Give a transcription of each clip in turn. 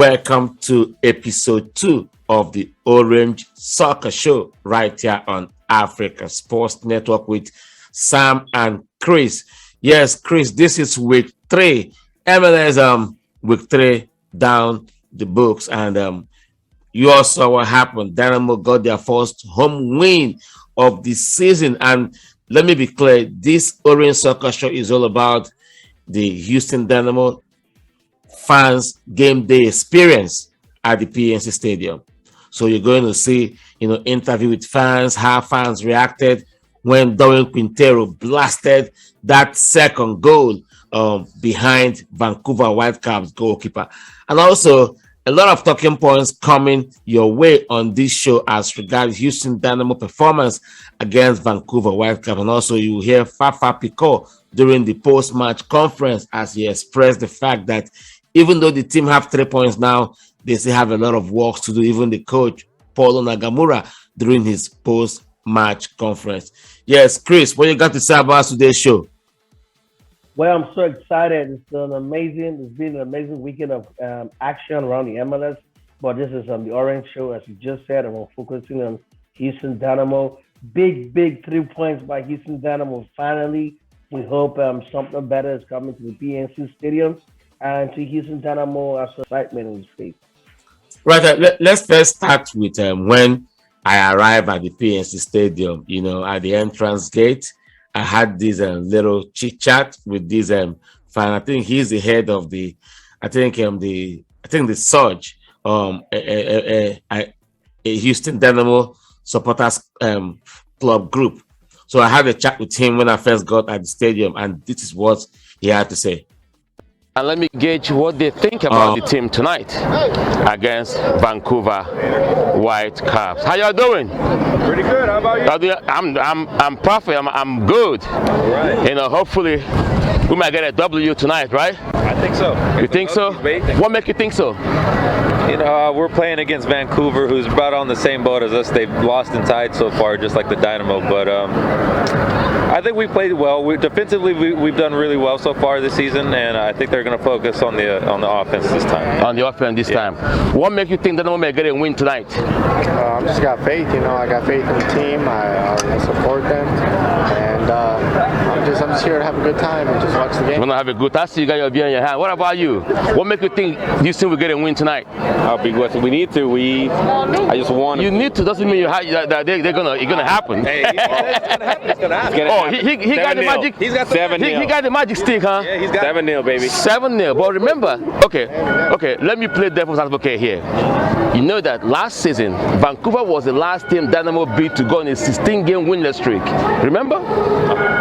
Welcome to episode 2 of the Orange Soccer Show right here on Africa Sports Network with Sam and Chris. Yes, Chris, this is week 3. MLS week 3 down the books, and you all saw what happened. Dynamo got their first home win of the season, and let me be clear, this Orange Soccer Show is all about the Houston Dynamo fans game day experience at the PNC Stadium. So you're going to see, interview with fans, how fans reacted when Darwin Quintero blasted that second goal behind Vancouver Whitecaps goalkeeper. And also a lot of talking points coming your way on this show as regards Houston Dynamo performance against Vancouver Whitecaps. And also you hear Fafa Pico during the post-match conference as he expressed the fact that even though the team have 3 points now, they still have a lot of work to do. Even the coach, Paulo Nagamura, during his post-match conference. Yes, Chris, what you got to say about today's show? Well, I'm so excited. It's been an amazing weekend of action around the MLS. But this is the Orange Show, as you just said, and we're focusing on Houston Dynamo. Big 3 points by Houston Dynamo. Finally, we hope something better is coming to the PNC Stadium. And to Houston Dynamo, as excitement in his face. Right. Let's first start with when I arrived at the PNC Stadium. At the entrance gate, I had this little chit chat with this fan. I think he's the head of the Surge, a Houston Dynamo supporters club group. So I had a chat with him when I first got at the stadium, and this is what he had to say. And let me gauge what they think about the team tonight against Vancouver Whitecaps. How y'all doing? Pretty good. How about you? I'm perfect. I'm good. All right. Hopefully we might get a W tonight, right? I think so. You think so? What makes you think so? We're playing against Vancouver, who's about on the same boat as us. They've lost and tied so far, just like the Dynamo. But I think we played well. Defensively, we've done really well so far this season, and I think they're going to focus on the offense this time. On the offense this time. What makes you think Dynamo may get a win tonight? I just got faith. I got faith in the team. I support them, and I'm just here to have a good time and just watch the game. You want to have a good time? I see you got your beer in your hand. What about you? What makes you think Houston will get a win tonight? I'll be blessed. We need to. I just want. You need to doesn't mean that it's gonna happen. Hey, it's gonna happen. It's gonna happen. Oh, he got the magic. He's got 7-0. He got the magic stick, huh? Yeah, he's got 7-0, baby. 7-0. But remember, okay. Let me play devil's advocate here. You know that last season, Vancouver was the last team Dynamo beat to go on a 16-game winless streak. Remember?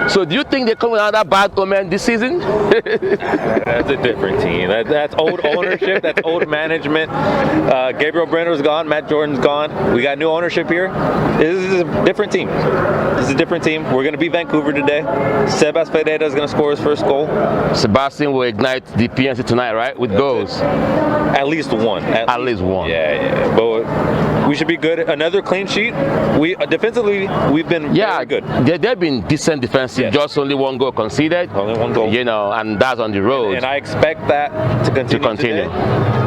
So do you think they're coming out of that bad omen this season? That's a different team. That's old ownership. That's old management. Gabriel Brenner's gone. Matt Jordan's gone. We got new ownership here. This is a different team. We're going to beat Vancouver today. Sebas Ferreira is going to score his first goal. Sebastian will ignite the PNC tonight, right? With goals. At least one. At least one. Yeah. But we should be good. Another clean sheet. Defensively, we've been very good. They've been decent defensive. Yes. Just only one goal conceded. Only one goal. And that's on the road. And I expect that to continue. Today.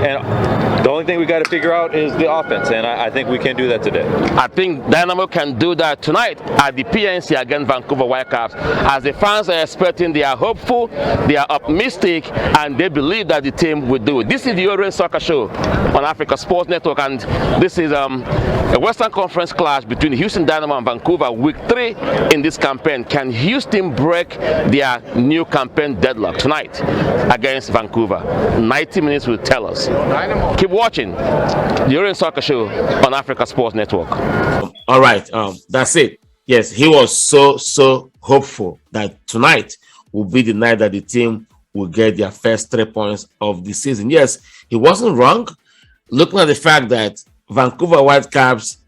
And the only thing we got to figure out is the offense, and I think we can do that today. I think Dynamo can do that tonight at the PNC against Vancouver Whitecaps. As the fans are expecting, they are hopeful, they are optimistic, and they believe that the team will do it. This is the Orange Soccer Show on Africa Sports Network, and this is a Western Conference clash between Houston Dynamo and Vancouver, week 3 in this campaign. Can Houston break their new campaign deadlock tonight against Vancouver? 90 minutes will tell us. Keep watching the Orange Soccer Show on Africa Sports Network. All right, that's it. Yes, he was so hopeful that tonight will be the night that the team will get their first 3 points of the season. Yes, he wasn't wrong. Looking at the fact that Vancouver Whitecaps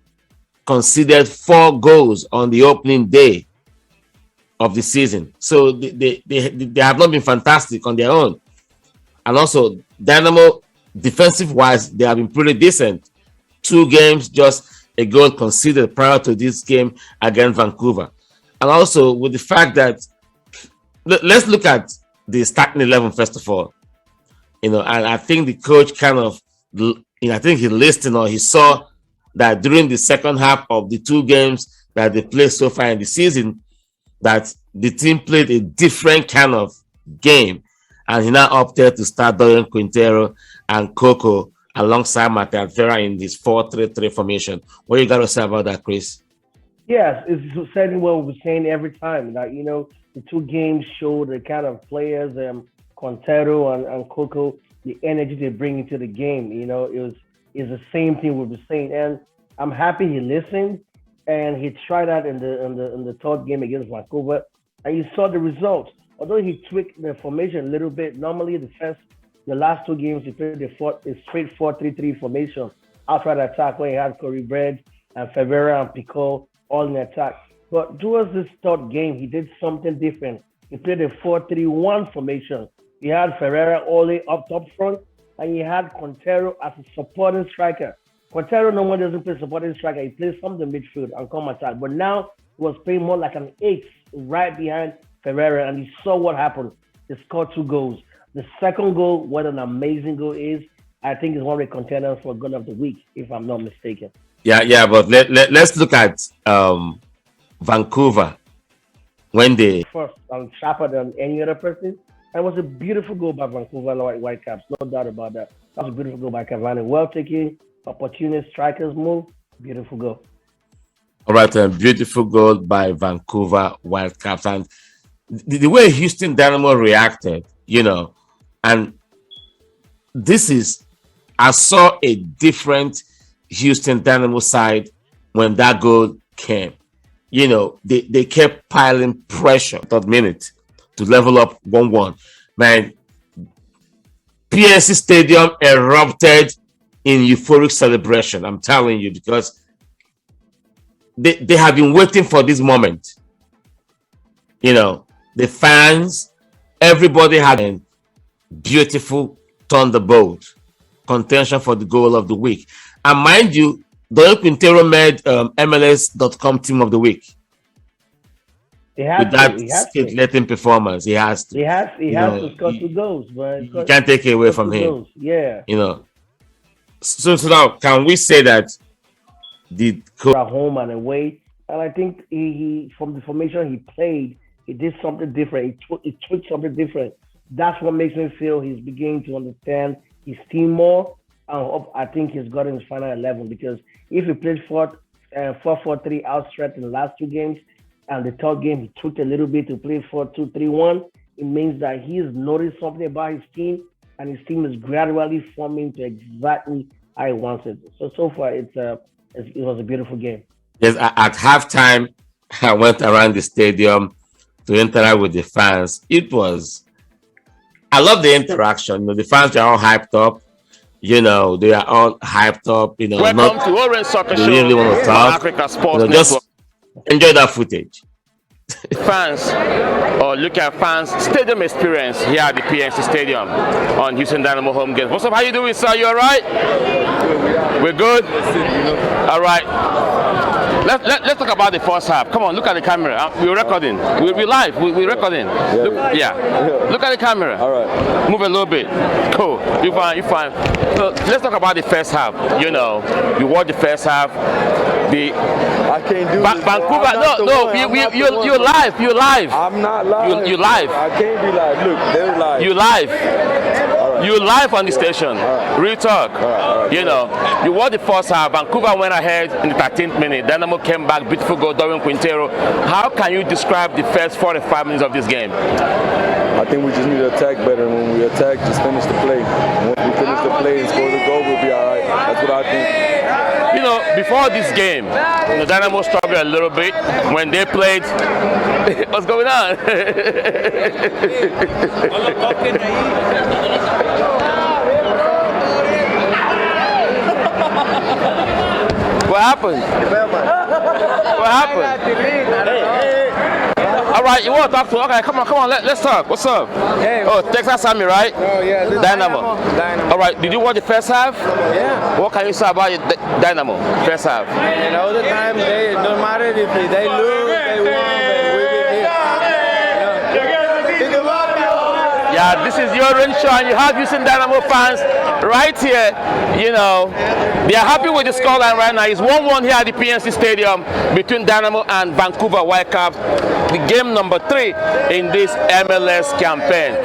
conceded 4 goals on the opening day of the season, so they have not been fantastic on their own. And also, Dynamo, defensive-wise, they have been pretty decent. 2 games, just a goal conceded prior to this game against Vancouver. And also, with the fact that, let's look at the starting 11 first of all. And I think the coach kind of I think he listened or he saw that during the second half of the two games that they played so far in the season, that the team played a different kind of game, and he now opted to start Dorian Quintero and Coco alongside Matheus Vera in this 4-3-3 formation. What you got to say about that, Chris? Yes, it's saying what we were saying every time. That the two games show the kind of players, Quintero and Coco, the energy they bring into the game. It's the same thing we were saying, and I'm happy he listened and he tried that in the third game against Vancouver, and you saw the results. Although he tweaked the formation a little bit, normally the last two games he played a straight 4-3-3 formation outside attack where he had Corey Bread and Ferreira and Pico all in attack. But towards this third game, he did something different. He played a 4-3-1 formation. He had Ferreira all the way up top front, and he had Quintero as a supporting striker. Quintero normally doesn't play supporting striker. He plays from the midfield and come attack. But now he was playing more like an 8 right behind Ferreira, and he saw what happened. He scored 2 goals. The second goal, what an amazing goal is, I think is one of the contenders for goal of the week, if I'm not mistaken. Yeah, but let's look at Vancouver when they first and sharper than any other person. And it was a beautiful goal by Vancouver Whitecaps, no doubt about that. That was a beautiful goal by Cavani. Well taken, opportunist strikers move, beautiful goal. All right, beautiful goal by Vancouver Whitecaps, and the way Houston Dynamo reacted, and I saw a different Houston Dynamo side when that goal came. They kept piling pressure that minute to level up 1-1. Man, PNC Stadium erupted in euphoric celebration. I'm telling you, because they have been waiting for this moment. The fans, everybody had a beautiful thunderbolt contention for the goal of the week. And mind you, Dorian Quintero made MLS.com team of the week. He has that skate-letting performance. He has to. He has to score 2 goals, but you can't take it away from him. Goals. Yeah. So now, can we say that the at home and away? And I think he from the formation he played, he did something different. He tweaked something different. That's what makes me feel he's beginning to understand his team more. I think he's got in his final 11, because if he played 4-4-3 outstretched in the last 2 games, and the third game he took a little bit to play 4-2-3-1, it means that he's noticed something about his team, and his team is gradually forming to exactly how he wants it. So far, it was a beautiful game. Yes, at halftime, I went around the stadium to interact with the fans. I love the interaction. The fans are all hyped up. They are all hyped up. Welcome to Orange Soccer Show. Really want to talk. Africa Sports Network. Just enjoy that footage. Fans, or look at fans' stadium experience here at the PNC Stadium on Houston Dynamo home games. What's up? How you doing, sir? You all right? We're good. All right. Let's talk about the first half. Come on, look at the camera. We're recording. We're live. We're recording. Look at the camera. All right. Move a little bit. Cool. You fine. So let's talk about the first half. You watch the first half. I can't do this. Vancouver. You're live. You're live. I'm not live. You're live. I can't be live. Look, they're live. You're live. You're live on the station. Real talk. You watch the first half. Vancouver went ahead in the 13th minute. Dynamo came back. Beautiful goal, Dorian Quintero. How can you describe the first 45 minutes of this game? I think we just need to attack better. When we attack, just finish the play. Once we finish the play and score the goal, we'll be all right. That's what I think. Before this game, the Dynamo struggled a little bit when they played. What's going on? What happened? What happened? All right, you want to talk to? Okay, come on, let's talk. What's up? Hey. Oh, Texas Army, right? Oh yeah, this Dynamo. Dynamo. All right, did you watch the first half? Yeah. What can you say about the Dynamo first half? And all the time, it don't matter if they lose, they won, but we did here. Yeah, this is your orange show, and you have Houston Dynamo fans right here, you know, they are happy with the scoreline right now. It's 1-1 here at the PNC Stadium between Dynamo and Vancouver Whitecaps. The game number 3 in this MLS campaign.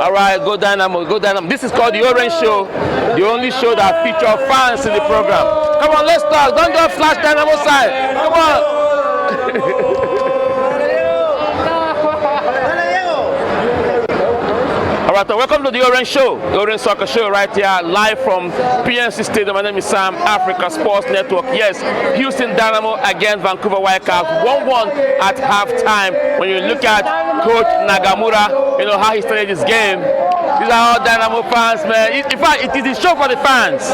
All right, go Dynamo, go Dynamo. This is called the Orange Show, the only show that features fans in the program. Come on, let's talk. Don't go flash Dynamo side. Come on. All right, so welcome to the Orange Show, the Orange Soccer Show right here, live from PNC Stadium. My name is Sam, Africa Sports Network. Yes, Houston Dynamo against Vancouver Whitecaps, 1-1 at halftime. When you look at Coach Nagamura, you know how he started this game. These are all Dynamo fans, man. In fact, it is a show for the fans.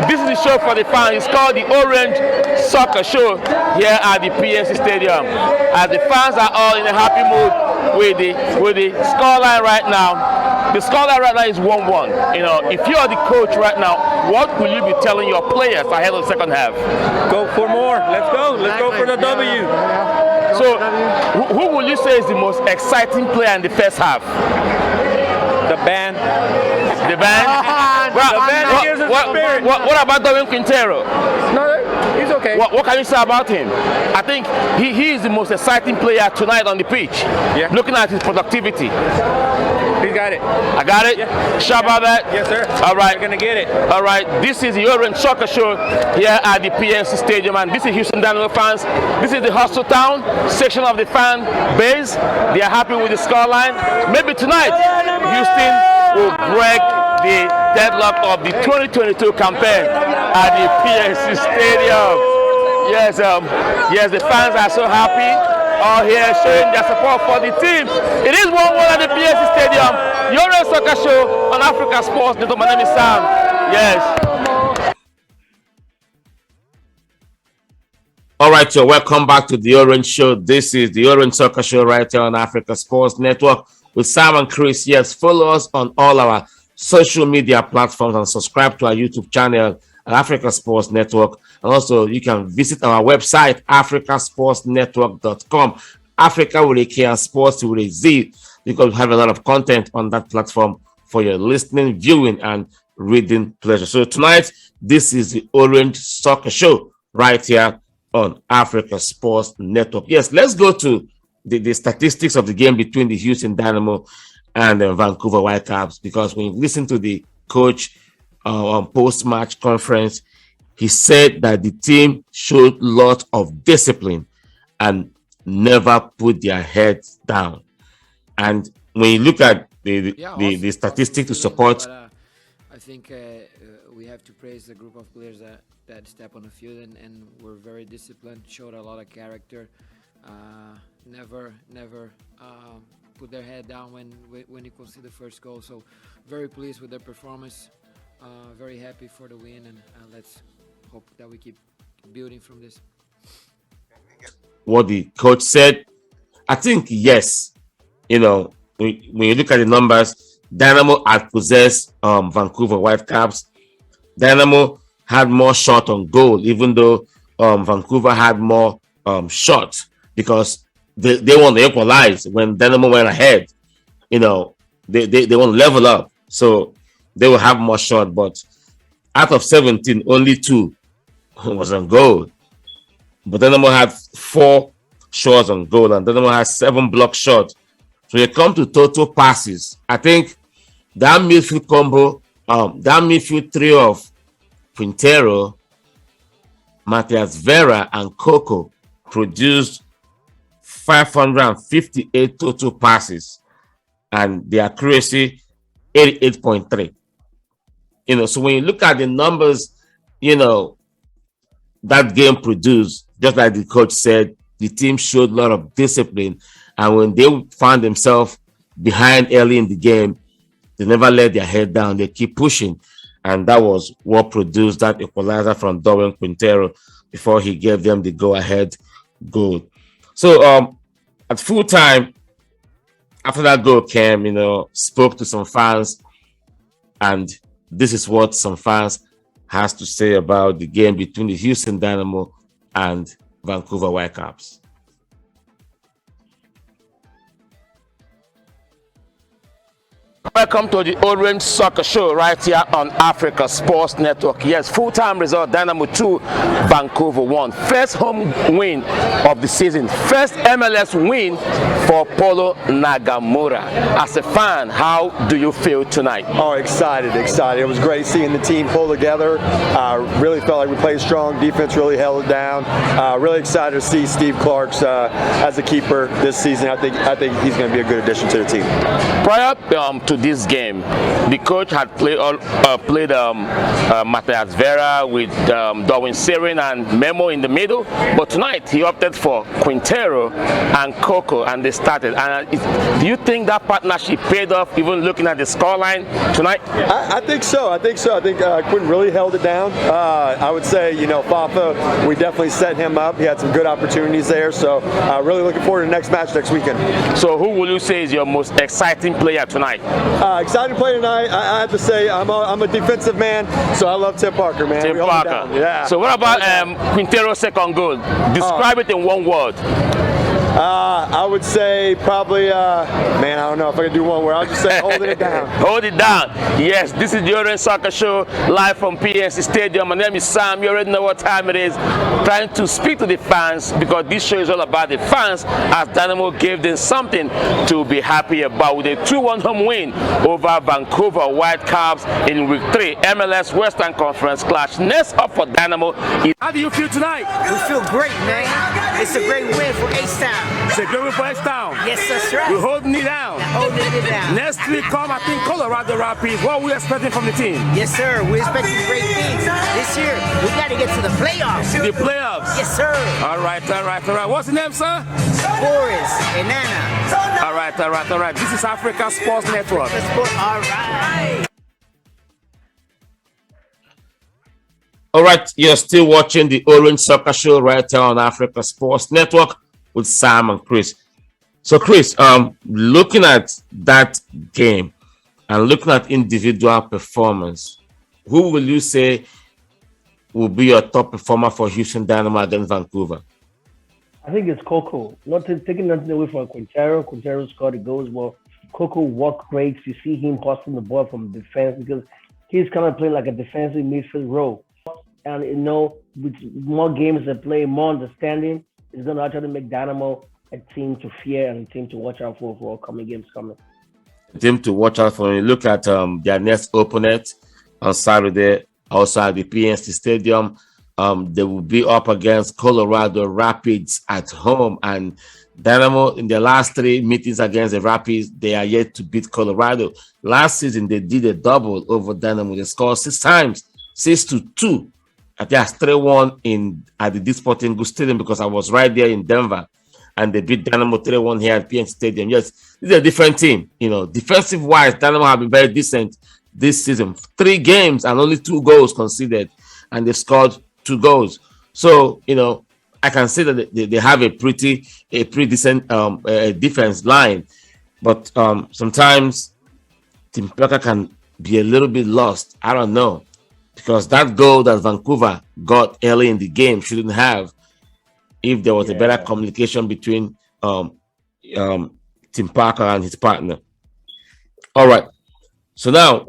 This is the show for the fans. It's called the Orange Soccer Show here at the PNC Stadium. As the fans are all in a happy mood with the scoreline right now. The scoreline right now is 1-1. You know, if you are the coach right now, what will you be telling your players ahead of the second half? Go for more. Let's go. Let's go for the W. So, who will you say is the most exciting player in the first half? The band. The band? What about Darwin Quintero? No, he's okay. What can you say about him? I think he is the most exciting player tonight on the pitch. Yeah. Looking at his productivity. He's got it. I got it? Yeah. Sure about that? Yes, sir. All right. You're going to get it. All right. This is the Orange Soccer Show here at the PNC Stadium. And this is Houston Dynamo fans. This is the Hustle Town section of the fan base. They are happy with the scoreline. Maybe tonight, Houston will break the deadlock of the 2022 campaign at the PNC Stadium. Yes, yes, the fans are so happy. All here showing their support for the team. It is 1-1 at the PNC Stadium. The Orange Soccer Show on Africa Sports Network. My name is Sam. Yes. All right, so welcome back to the Orange Show. This is the Orange Soccer Show right here on Africa Sports Network with Sam and Chris. Yes, follow us on all our social media platforms and subscribe to our YouTube channel at Africa Sports Network. And also, you can visit our website, africasportsnetwork.com. Africa with a K and Sports with a Z, because we have a lot of content on that platform for your listening, viewing, and reading pleasure. So tonight, this is the Orange Soccer Show right here on Africa Sports Network. Yes, let's go to the statistics of the game between the Houston Dynamo and the Vancouver Whitecaps, because when you listen to the coach on post-match conference, he said that the team showed lot of discipline and never put their heads down. And when you look at the statistic to support, but, I think we have to praise the group of players that step on the field and were very disciplined, showed a lot of character, never put their head down when you concede the first goal. So very pleased with their performance, very happy for the win, and let's hope that we keep building from this. What the coach said, I think yes. You know, when you look at the numbers, Dynamo had possessed Vancouver Whitecaps. Dynamo had more shot on goal, even though Vancouver had more shots, because they want to equalize when Dynamo went ahead. You know, they want to level up, so they will have more shot. But out of 17, only 2 was on goal. But Dynamo had 4 shots on goal, and Dynamo has 7 block shots. So you come to total passes. I think that midfield combo, that midfield trio of Quintero, Matias Vera, and Coco produced 558 total passes, and the accuracy 88.3. You know, so when you look at the numbers, you know, that game produced, just like the coach said, the team showed a lot of discipline. And when they found themselves behind early in the game, they never let their head down. They keep pushing. And that was what produced that equalizer from Darwin Quintero before he gave them the go-ahead goal. So at full time, after that goal came, you know, spoke to some fans. And this is what some fans has to say about the game between the Houston Dynamo and Vancouver Whitecaps. Welcome to the Orange Soccer Show right here on Africa Sports Network. Yes, full-time result, Dynamo 2, Vancouver 1. First home win of the season. First MLS win for Paulo Nagamura. As a fan, how do you feel tonight? Oh, excited. It was great seeing the team pull together. Really felt like we played strong. Defense really held it down. Really excited to see Steve Clark's as a keeper this season. I think he's going to be a good addition to the team. Prior to this game, the coach had played Matthias Vera with Darwin Serin and Memo in the middle, but tonight he opted for Quintero and Coco, and they started. And do you think that partnership paid off, even looking at the scoreline tonight? I think so. I think Quinn really held it down. I would say, Fafa, we definitely set him up. He had some good opportunities there, so really looking forward to the next match next weekend. So who will you say is your most exciting player tonight? Excited to play tonight. I have to say I'm a defensive man, so I love Tim Parker, man. Tim Parker. Yeah. So what about Quintero's second goal? Describe it in one word. I would say probably, man, I don't know if I can do one word. I'll just say holding it down. Hold it down. Yes, this is the Orange Soccer Show live from PNC Stadium. My name is Sam. You already know what time it is. Trying to speak to the fans because this show is all about the fans, as Dynamo gave them something to be happy about with a 2-1 home win over Vancouver Whitecaps in Week 3 MLS Western Conference clash. Next up for Dynamo. How do you feel tonight? We feel great, man. It's a great win for H-Town. It's a great win for H-Town. Yes, that's right. We're holding it down. Holding it down. Next week come, I think, Colorado Rapids. What are we expecting from the team? Yes, sir. We're expecting great things. This year, we got to get to the playoffs. The playoffs? Yes, sir. All right. What's the name, sir? Boris and Nana. All right. This is Africa Sports Network. All right. All right, you're still watching the Orange Soccer Show right here on Africa Sports Network with Sam and Chris. So, Chris, looking at that game and looking at individual performance, who will you say will be your top performer for Houston Dynamo against Vancouver? I think it's Coco. Taking nothing away from Quintero. Quintero scored the goals. Well, Coco walked great. You see him hustling the ball from defense because he's kind of playing like a defensive midfield role. And with more games to play, more understanding, it's going to actually make Dynamo a team to fear and a team to watch out for upcoming games coming. A team to watch out for. When you look at their next opponent on Saturday, also at the PNC Stadium, they will be up against Colorado Rapids at home. And Dynamo, in their last 3 meetings against the Rapids, they are yet to beat Colorado. Last season, they did a double over Dynamo. They scored 6 times, 6-2. I think that's 3-1 at the Sporting Goods Stadium because I was right there in Denver, and they beat Dynamo 3-1 here at PNC Stadium. Yes, this is a different team. Defensive-wise, Dynamo have been very decent this season. 3 games and only 2 goals conceded, and they scored 2 goals. So, I can say that they have a pretty decent defense line, but sometimes Tim Parker can be a little bit lost. I don't know. Because that goal that Vancouver got early in the game shouldn't have if there was a better communication between Tim Parker and his partner. All right. So now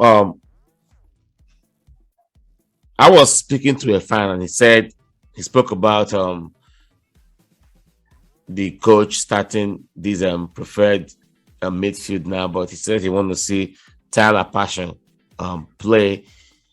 I was speaking to a fan and he spoke about the coach starting this preferred midfield now, but he said he wanted to see Tyler Passion play.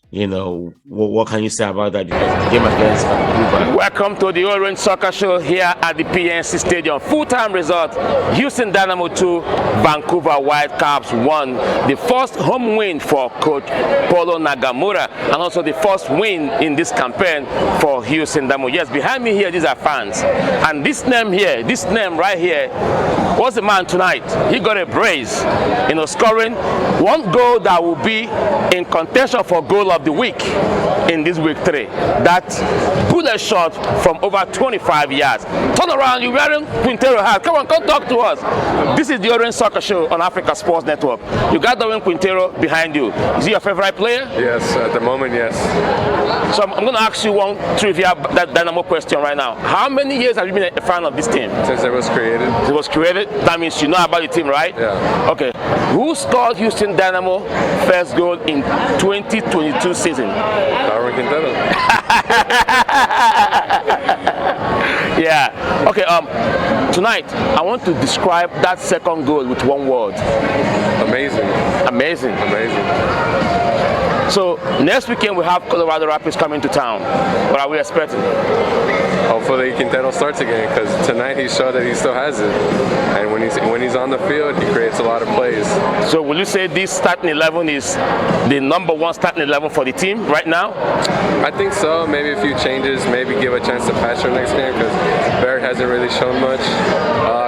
What can you say about that? Because the game against Vancouver. Welcome to the Orange Soccer Show here at the PNC Stadium. Full-time result, Houston Dynamo 2, Vancouver Whitecaps 1. The first home win for coach Paulo Nagamura, and also the first win in this campaign for Houston Dynamo. Yes, behind me here, these are fans. And this name right here, was the man tonight. He got a brace, scoring 1 goal that will be in contention for goal of the week in this week 3. That bullet shot from over 25 yards. Turn around, you're wearing Quintero hat. Come talk to us. This is the Orange Soccer Show on Africa Sports Network. You got Darwin Quintero behind you. Is he your favorite player? Yes, at the moment, yes. So I'm going to ask you one trivia that Dynamo question right now. How many years have you been a fan of this team? Since it was created. It was created? That means you know about the team, right? Yeah. Okay. Who scored Houston Dynamo first goal in 2022 season? Darwin Quintero. Yeah. Okay. Tonight I want to describe that second goal with one word. Amazing. Amazing. Amazing. So next weekend we have Colorado Rapids coming to town. What are we expecting? Hopefully Quintero starts again, because tonight he showed that he still has it. And when he's on the field, he creates a lot of plays. So will you say this starting 11 is the number one starting 11 for the team right now? I think so. Maybe a few changes. Maybe give a chance to Patrick next game, because Barrett hasn't really shown much.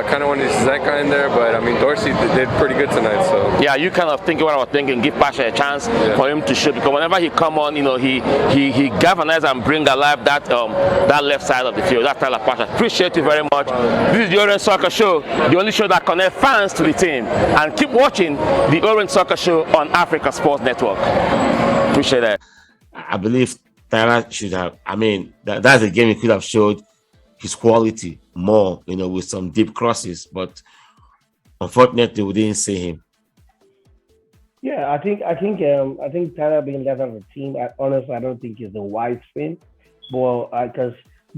Kind of wanted Zeka in there, but I mean Dorsey did pretty good tonight. So yeah, you kind of thinking what I was thinking. Give Patrick a chance for him to show, because whenever he come on, you know, he galvanizes and bring alive that that left side of the field. That's Tyler Patrick. Appreciate you very much. This is the Orange Soccer Show, the only show that connects fans to the team. And keep watching the Orange Soccer Show on Africa Sports Network. Appreciate that. I believe Tyler should have. I mean, that's a game he could have showed his quality more, you know, with some deep crosses, but unfortunately we didn't see him. Yeah, I think Tyler being left out of the team, honestly, I don't think is the wise thing. But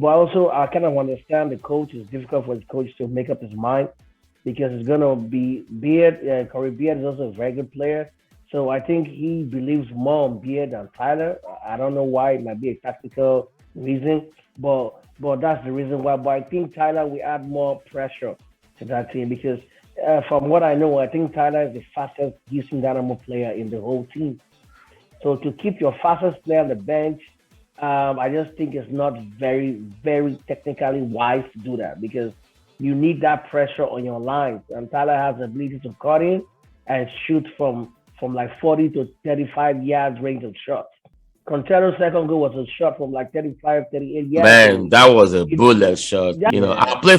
also I kind of understand the coach. It's difficult for the coach to make up his mind, because it's gonna be Beard. Corey Beard is also a very good player, so I think he believes more on Beard than Tyler. I don't know why. It might be a tactical reason, but that's the reason why. But I think Tyler will add more pressure to that team, because from what I know, I think Tyler is the fastest Houston Dynamo player in the whole team. So to keep your fastest player on the bench, I just think it's not very, very technically wise to do that, because you need that pressure on your lines. And Tyler has the ability to cut in and shoot from like 40 to 35 yards range of shots. Quintero's second goal was a shot from like 35, 38 yards. Man, that was a bullet shot. Yeah. You know, I'll play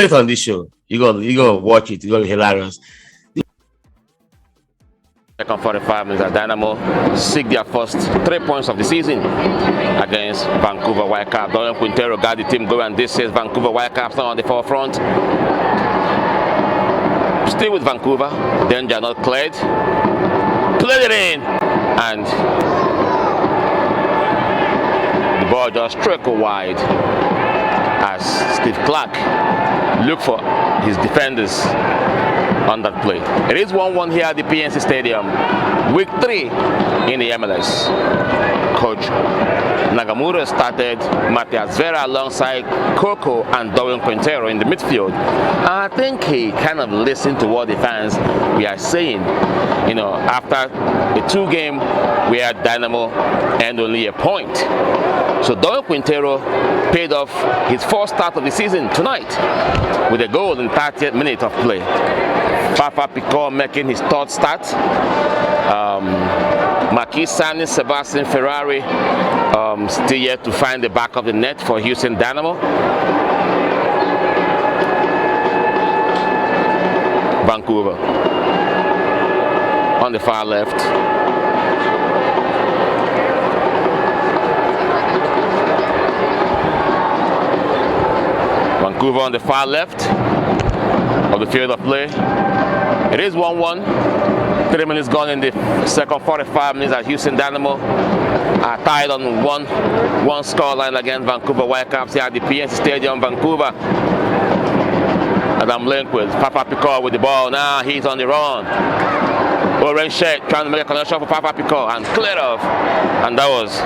it on this show. You're gonna watch it. It's gonna be hilarious. Second 45 minutes at Dynamo seek their first 3 points of the season against Vancouver Whitecaps. Dorian Quintero got the team going, and this is Vancouver Whitecaps now on the forefront. Still with Vancouver, danger not cleared. Played it in, and the ball just trickled wide as Steve Clark looked for his defenders on that play. It is 1-1 here at the PNC Stadium. Week 3 in the MLS. Coach Nagamura started Matias Vera alongside Coco and Dorian Quintero in the midfield. I think he kind of listened to what the fans were saying. You know, after a 2-game where Dynamo earned only a point. So Dorian Quintero paid off his first start of the season tonight with a goal in 30th minute of play. Papa Picot making his third start. Marquis Sani, Sebastian Ferrari still yet to find the back of the net for Houston Dynamo. Vancouver on the far left. Vancouver on the far left of the field of play. It is 1-1. 3 minutes gone in the second 45 minutes at Houston Dynamo are tied on one scoreline against Vancouver Whitecaps here at the PNC Stadium, Vancouver. Adam Lindquist, Papa Picot with the ball. Now he's on the run. Orange shirt trying to make a connection for Papa Picot and cleared off. And that was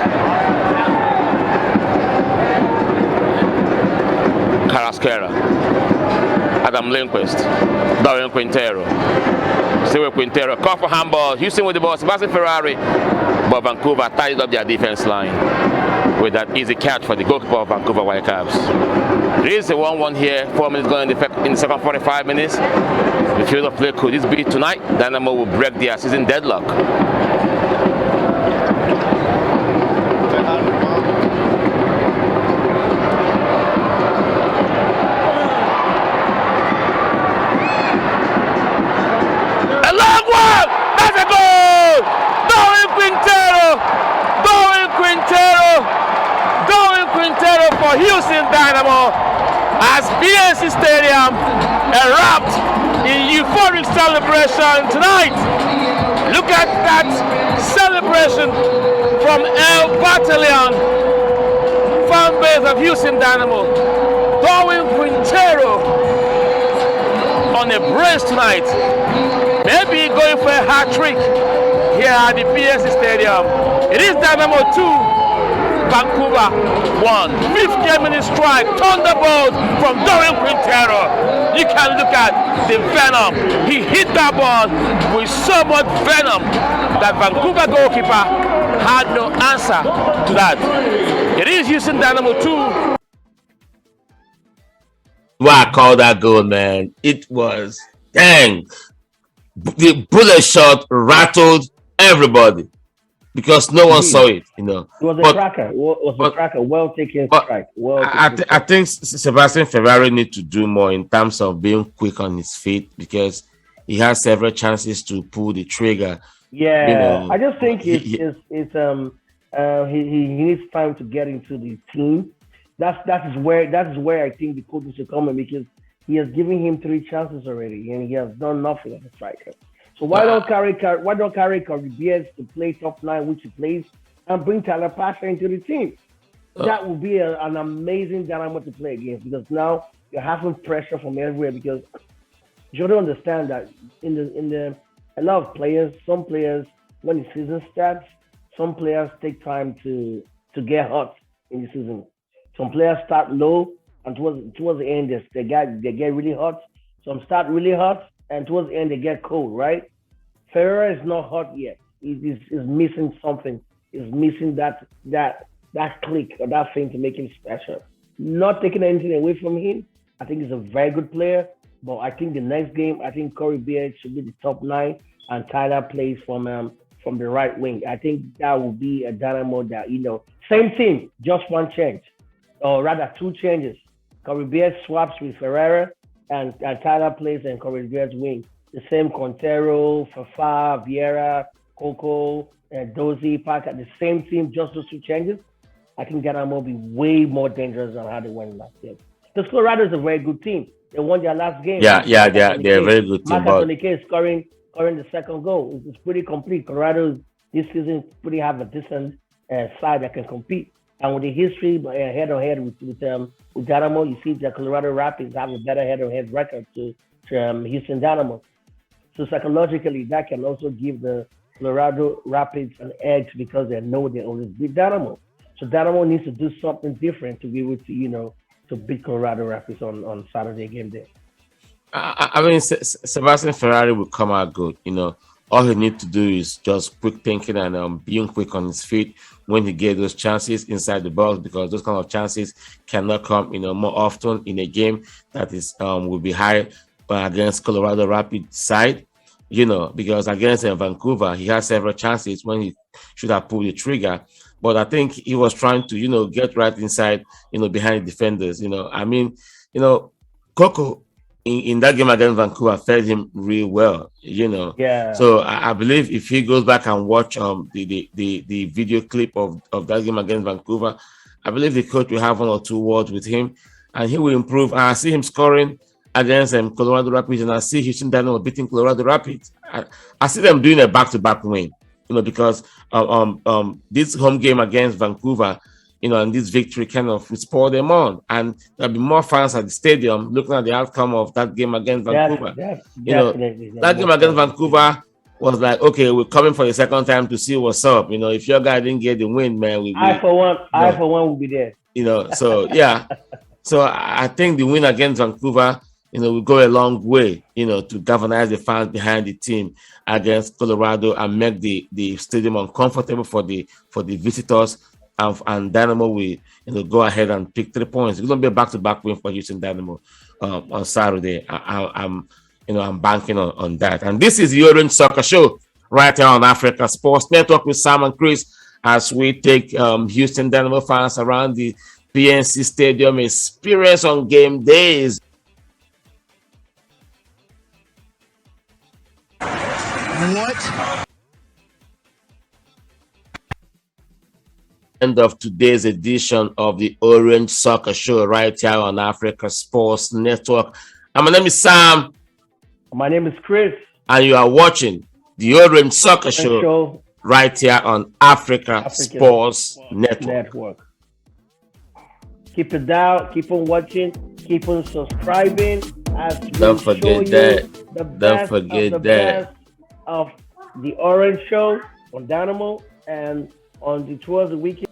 Carrasquera. Adam Lindquist, Dorian Quintero. Still with Quintero, call for handball. Houston with the ball, Sebastian Ferrari. But Vancouver tied up their defense line with that easy catch for the goalkeeper of Vancouver Whitecaps. It is a 1-1 here, 4 minutes going in the second 45 minutes. The field of play, could this be tonight? Dynamo will break their season deadlock. Quintero for Houston Dynamo as PNC Stadium erupts in euphoric celebration tonight. Look at that celebration from El Battalion, fan base of Houston Dynamo. Darwin Quintero on a brace tonight. Maybe going for a hat trick here at the PNC Stadium. It is Dynamo 2. Vancouver 1. 50-minute strike, thunderbolt from Dorian Quintero. You can look at the venom. He hit that ball with so much venom that Vancouver goalkeeper had no answer to that. It is Houston Dynamo 2. Why I call that goal, man? It was, dang. The bullet shot rattled everybody, because no one saw it, It was a cracker. It was a cracker. Well taken strike. I think Sebastian Ferrari needs to do more in terms of being quick on his feet, because he has several chances to pull the trigger. Yeah, I just think he needs time to get into the team. That is where I think the coaches should come in, because he has given him 3 chances already and he has done nothing as a striker. So why don't carry Corribiez to play top 9, which he plays, and bring Tyler Pasha into the team? That would be an amazing Dynamo to play against, because now you're having pressure from everywhere. Because you don't understand that in the a lot of players, some players, when the season starts, some players take time to get hot in the season. Some players start low, and towards the end they get really hot. Some start really hot, and towards the end they get cold, right? Ferreira is not hot yet. He's missing something. He's missing that click or that thing to make him special. Not taking anything away from him. I think he's a very good player, but I think the next game, I think Corey Beard should be the top 9, and Tyler plays from the right wing. I think that will be a Dynamo that, same team, just one change, or rather 2 changes. Corey Beard swaps with Ferreira, and Tyler plays in Corey Beard's wing. The same Quintero, Fafa, Vieira, Coco, Dozie, Parker, the same team, just those 2 changes. I think Dynamo will be way more dangerous than how they went last year. Because Colorado is a very good team. They won their last game. Yeah, they're a very good team. Marc-Anthony Kaye scoring the second goal. It's pretty complete. Colorado this season pretty have a decent side that can compete. And with the history head-on-head with Dynamo, you see that Colorado Rapids have a better head-on-head record to Houston Dynamo. So psychologically, that can also give the Colorado Rapids an edge, because they know they always beat Dynamo. So Dynamo needs to do something different to be able to, to beat Colorado Rapids on Saturday game day. I mean, Sebastian Ferrari will come out good. All he needs to do is just quick thinking and being quick on his feet when he gets those chances inside the box, because those kind of chances cannot come, more often in a game that is will be high against Colorado Rapids side. Because against Vancouver, he had several chances when he should have pulled the trigger. But I think he was trying to, get right inside, behind the defenders. Coco in that game against Vancouver fed him real well, Yeah. So I believe if he goes back and watch the video clip of that game against Vancouver, I believe the coach will have 1 or 2 words with him, and he will improve. And I see him scoring against Colorado Rapids, and I see Houston Dynamo beating Colorado Rapids. I see them doing a back-to-back win, because this home game against Vancouver, and this victory kind of spur them on, and there'll be more fans at the stadium looking at the outcome of that game against Vancouver. That game against Vancouver was like, okay, we're coming for the second time to see what's up. If your guy didn't get the win, man, I for one will be there. So yeah, so I think the win against Vancouver, will go a long way, to galvanize the fans behind the team against Colorado and make the stadium uncomfortable for the visitors. And Dynamo will go ahead and pick 3 points. It's going to be a back-to-back win for Houston Dynamo on Saturday. I'm banking on that. And this is the Orange Soccer Show right here on Africa Sports Network with Sam and Chris, as we take Houston Dynamo fans around the PNC Stadium experience on game days. What? end of today's edition of the Orange Soccer Show right here on Africa Sports Network. And my name is Sam. My name is Chris. And you are watching the Orange Soccer Show right here on Africa Sports Network. Keep it down, keep on watching, keep on subscribing. Don't forget that. Don't forget that. Of the Orange Show on Dynamo and on the tours the weekend.